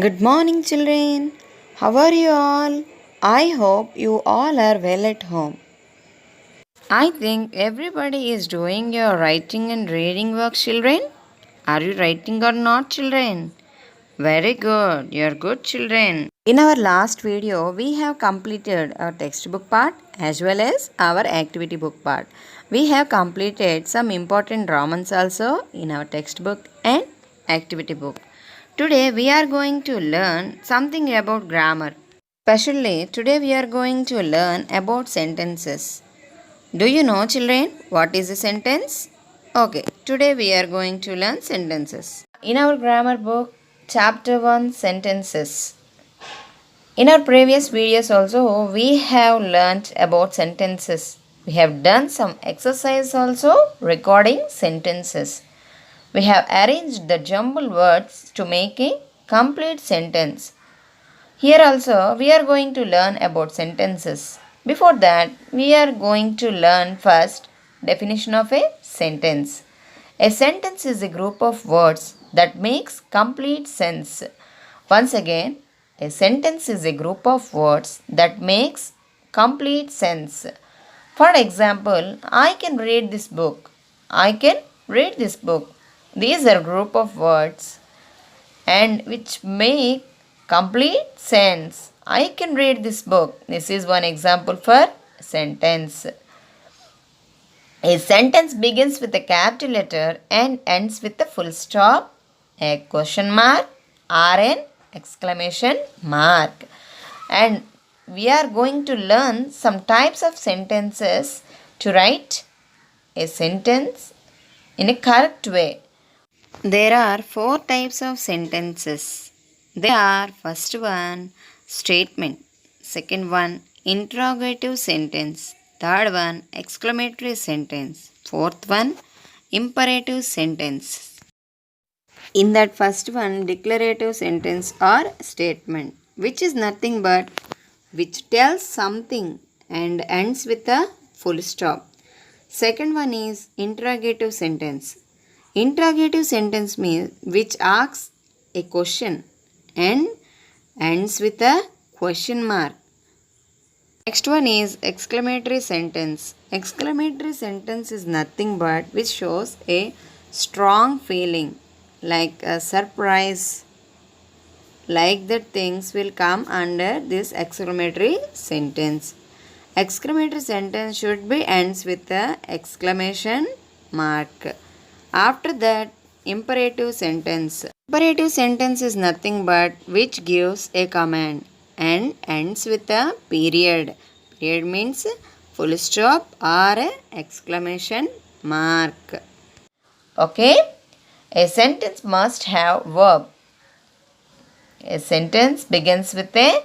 Good morning, children. How are you all? I hope you all are well at home. I think everybody is doing your writing and reading work, children. Are you writing or not, children? Very good. You're good, children. In our last video, we have completed our textbook part as well as our activity book part. We have completed some important Romans also in our textbook and activity book. Today we are going to learn something about grammar. Especially today we are going to learn about sentences. Do you know, children, what is a sentence? Okay, today we are going to learn sentences. In our grammar book, chapter 1 sentences. In our previous videos also we have learnt about sentences. We have done some exercise also recording sentences. We have arranged the jumbled words to make a complete sentence. Here also we are going to learn about sentences. Before that, we are going to learn first definition of a sentence. A sentence is a group of words that makes complete sense. Once again, a sentence is a group of words that makes complete sense. For example, I can read this book. I can read this book. These are group of words and which make complete sense. I can read this book. This is one example for sentence. A sentence begins with a capital letter and ends with a full stop, a question mark, or an exclamation mark. And we are going to learn some types of sentences to write a sentence in a correct way. There are 4 types of sentences. They are first one statement, second one interrogative sentence, third one exclamatory sentence, fourth one imperative sentence. In that first one declarative sentence or statement, which is nothing but which tells something and ends with a full stop. Second one is interrogative sentence. Interrogative sentence means which asks a question and ends with a question mark. Next one is exclamatory sentence. Exclamatory sentence is nothing but which shows a strong feeling like a surprise, like that things will come under this exclamatory sentence. Exclamatory sentence should be ends with a exclamation mark. After that, imperative sentence. Imperative sentence is nothing but which gives a command and ends with a period. Period means full stop or a exclamation mark. Okay? A sentence must have verb. A sentence begins with a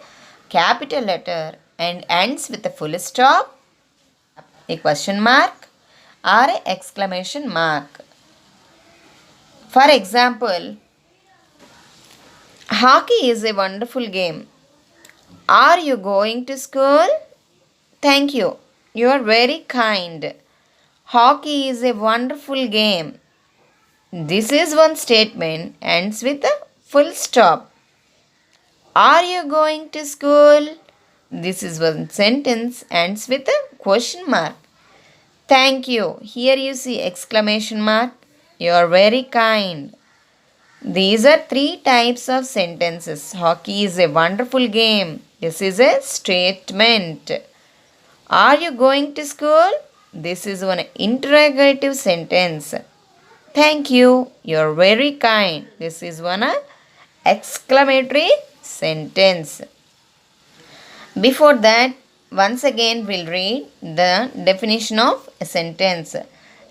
capital letter and ends with a full stop, a question mark, or a exclamation mark. For example, hockey is a wonderful game. Are you going to school? Thank you. You are very kind. Hockey is a wonderful game. This is one statement ends with a full stop. Are you going to school? This is one sentence ends with a question mark. Thank you. Here you see exclamation mark. You are very kind. These are 3 types of sentences. Hockey is a wonderful game. This is a statement. Are you going to school? This is one interrogative sentence. Thank you. You're very kind. This is one exclamatory sentence. Before that, once again we'll read the definition of a sentence.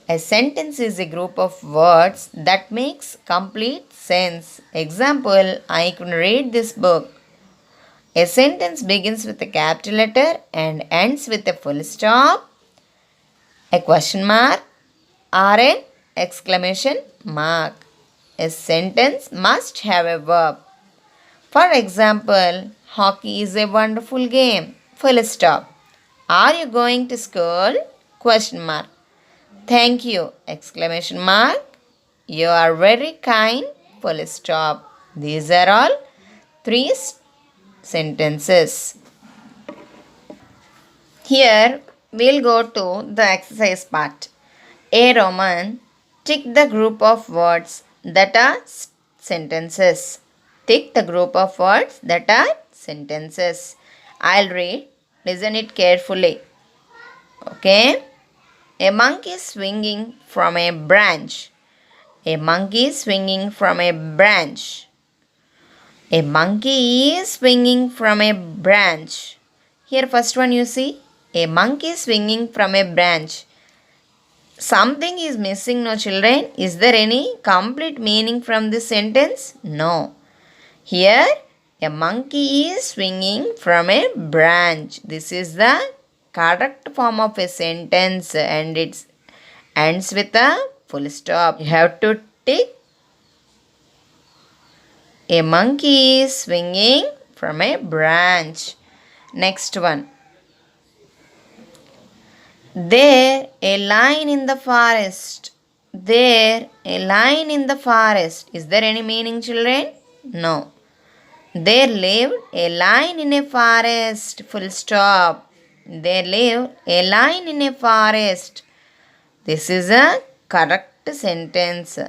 A sentence is a group of words that makes complete sense. Example, I can read this book. A sentence begins with a capital letter and ends with a full stop, a question mark, or an exclamation mark. A sentence must have a verb. For example, hockey is a wonderful game. Full stop. Are you going to school? Question mark. Thank you! Exclamation mark. You are very kind. Full stop. These are all three sentences. Here we'll go to the exercise part. A Roman, tick the group of words that are sentences. Tick the group of words that are sentences. I'll read. Listen it carefully. Okay? A monkey swinging from a branch. A monkey swinging from a branch. A monkey is swinging from a branch. Here first one you see. A monkey swinging from a branch. Something is missing, no children? Is there any complete meaning from this sentence? No. Here, a monkey is swinging from a branch. This is the correct form of a sentence and it ends with a full stop. You have to tick. A monkey is swinging from a branch. Next one. There, a lion in the forest. There, a lion in the forest. Is there any meaning, children? No. There lived a lion in a forest. Full stop. There lived a lion in a forest. This is a correct sentence.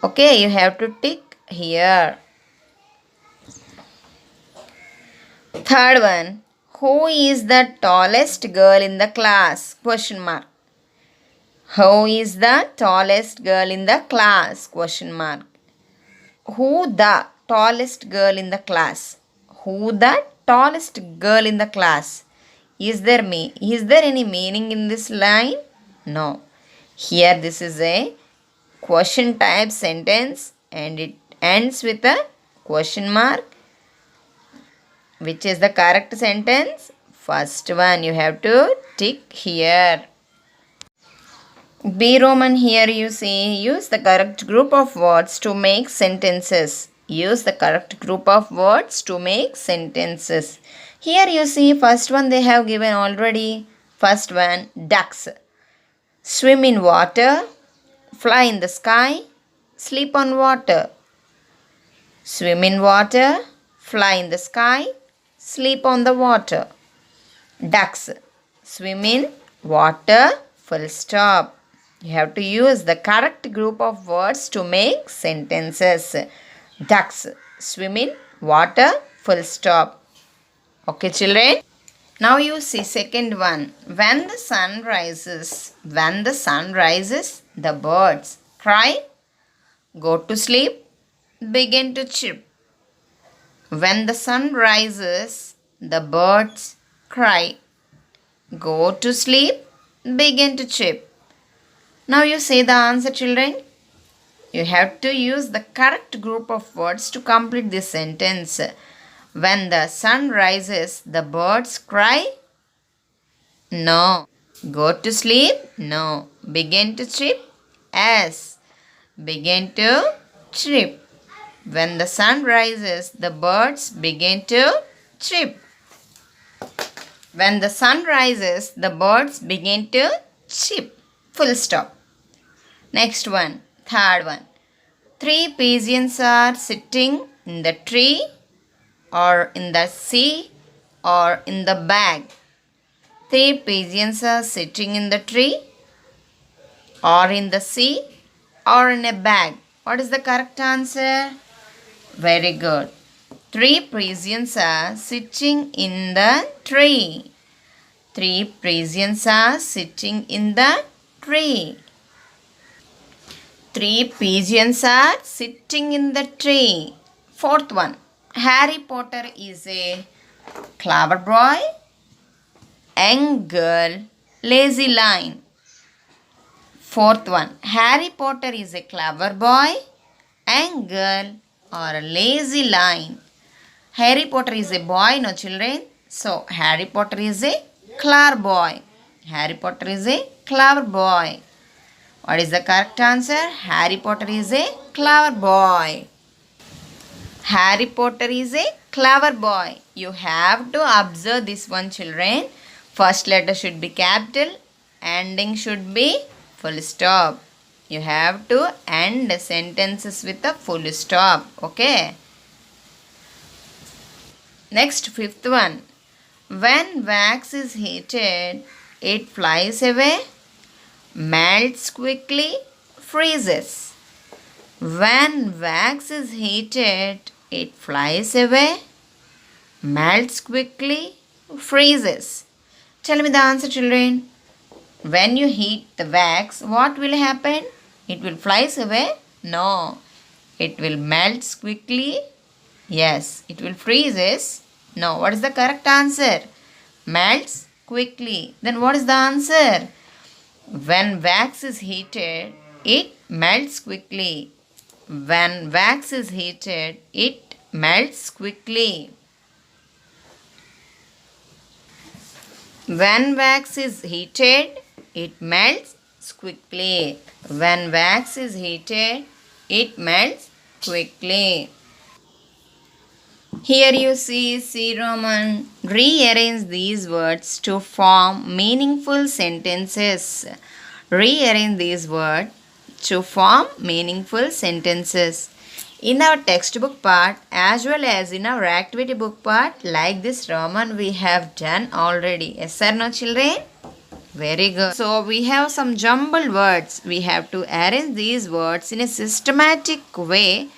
Okay, you have to tick here. Third one. Who is the tallest girl in the class? Question mark. Who is the tallest girl in the class? Question mark. Who the tallest girl in the class? Who the tallest girl in the class? Is there any meaning in this line? No. Here this is a question type sentence and it ends with a question mark. Which is the correct sentence? First one you have to tick here. B Roman, here you see, use the correct group of words to make sentences. Use the correct group of words to make sentences. Here you see, first one they have given already. First one, ducks. Swim in water, fly in the sky, sleep on water. Swim in water, fly in the sky, sleep on the water. Ducks swim in water, full stop. You have to use the correct group of words to make sentences. Ducks swim in water, full stop. Okay, children? Now you see second one. When the sun rises, the birds cry, go to sleep, begin to chirp. When the sun rises, the birds cry, go to sleep, begin to chirp. Now you say the answer, children. You have to use the correct group of words to complete this sentence. When the sun rises, the birds cry? No. Go to sleep? No. Begin to chirp? Yes. Begin to chirp. When the sun rises, the birds begin to chirp. When the sun rises, the birds begin to chirp. Full stop. Next one, third one. 3 pigeons are sitting in the tree or in the sea or in the bag. 3 pigeons are sitting in the tree or in the sea or in a bag. What is the correct answer? Very good. 3 pigeons are sitting in the tree. 3 pigeons are sitting in the tree. 3 pigeons are sitting in the tree. Fourth one. Harry Potter is a clever boy, young girl, lazy lion. Fourth one. Harry Potter is a clever boy, young girl, or a lazy lion. Harry Potter is a boy, no children. So, Harry Potter is a clever boy. Harry Potter is a clever boy. What is the correct answer? Harry Potter is a clever boy. Harry Potter is a clever boy. You have to observe this one, children. First letter should be capital. Ending should be full stop. You have to end sentences with a full stop. Okay. Next, fifth one. When wax is heated, it flies away, melts quickly, freezes. When wax is heated, it flies away, melts quickly, freezes. Tell me the answer, children. When you heat the wax, what will happen? It will flies away? No. It will melt quickly? Yes. It will freezes? No. What is the correct answer? Melts quickly. Then what is the answer? When wax is heated, it melts quickly. When wax is heated, it melts quickly. When wax is heated, it melts quickly. When wax is heated, it melts quickly. Here you see Roman. Rearrange these words to form meaningful sentences. Rearrange these words to form meaningful sentences. In our textbook part as well as in our activity book part, like this Roman we have done already. Yes or no, children? Very good. So we have some jumbled words. We have to arrange these words in a systematic way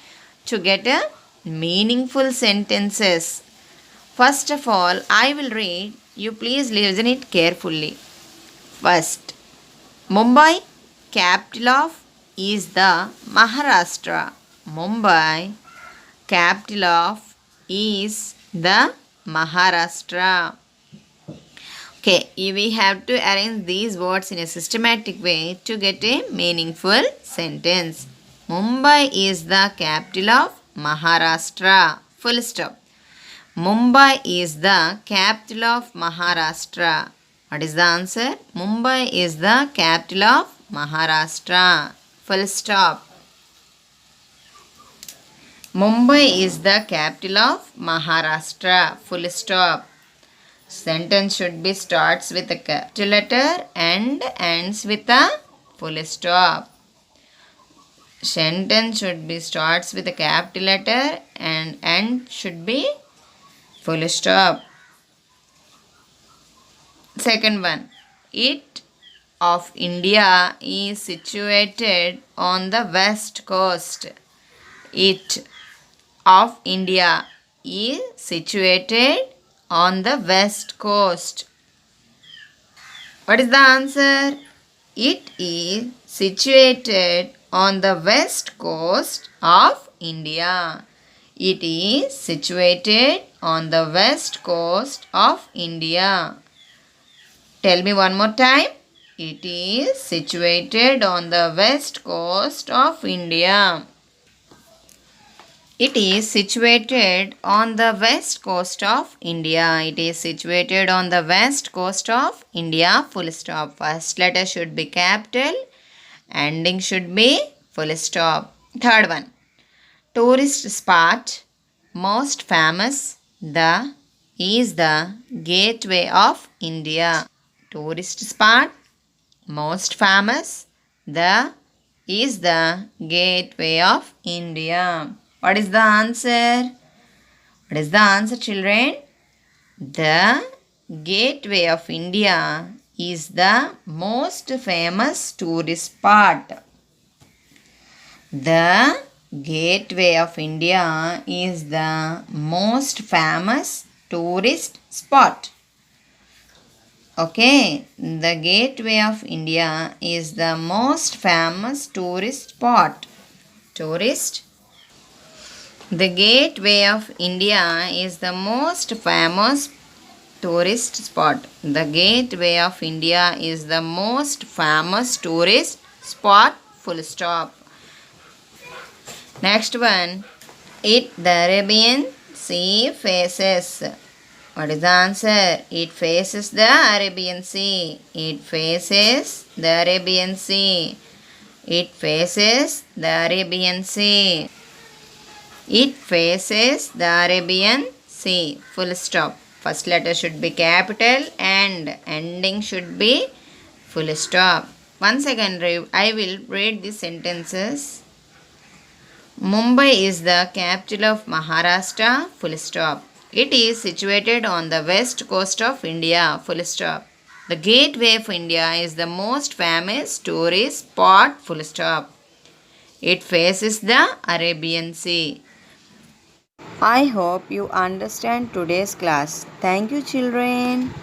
to get a meaningful sentences. First of all, I will read. You please listen it carefully. First, Mumbai, capital of is the Maharashtra. Mumbai, capital of is the Maharashtra. Okay, we have to arrange these words in a systematic way to get a meaningful sentence. Mumbai is the capital of Maharashtra. Full stop. Mumbai is the capital of Maharashtra. What is the answer? Mumbai is the capital of Maharashtra. Full stop. Mumbai is the capital of Maharashtra. Full stop. Sentence should be starts with a capital letter and ends with a full stop. Sentence should be starts with a capital letter and end should be full stop. Second one. It of India is situated on the west coast. It of India is situated on the west coast. What is the answer? It is situated on the west coast of India. It is situated on the west coast of India. Tell me one more time. It is situated on the west coast of India. It is situated on the west coast of India. It is situated on the west coast of India. Full stop. First letter should be capital. Ending should be full stop. Third one. Tourist spot. Most famous. The is the gateway of India. Tourist spot. Most famous. The is the gateway of India. What is the answer? What is the answer, children? The gateway of India is the most famous tourist spot. The gateway of India is the most famous tourist spot. Okay, the gateway of India is the most famous tourist spot. The gateway of India is the most famous tourist spot. The gateway of India is the most famous tourist spot. Full stop. Next one. It the Arabian Sea faces. What is the answer? It faces the Arabian Sea. It faces the Arabian Sea. It faces the Arabian Sea. It faces the Arabian Sea. Full stop. First letter should be capital and ending should be full stop. Once again, I will read the sentences. Mumbai is the capital of Maharashtra. Full stop. It is situated on the west coast of India. Full stop. The Gateway of India is the most famous tourist spot. Full stop. It faces the Arabian Sea. I hope you understand today's class. Thank you, children.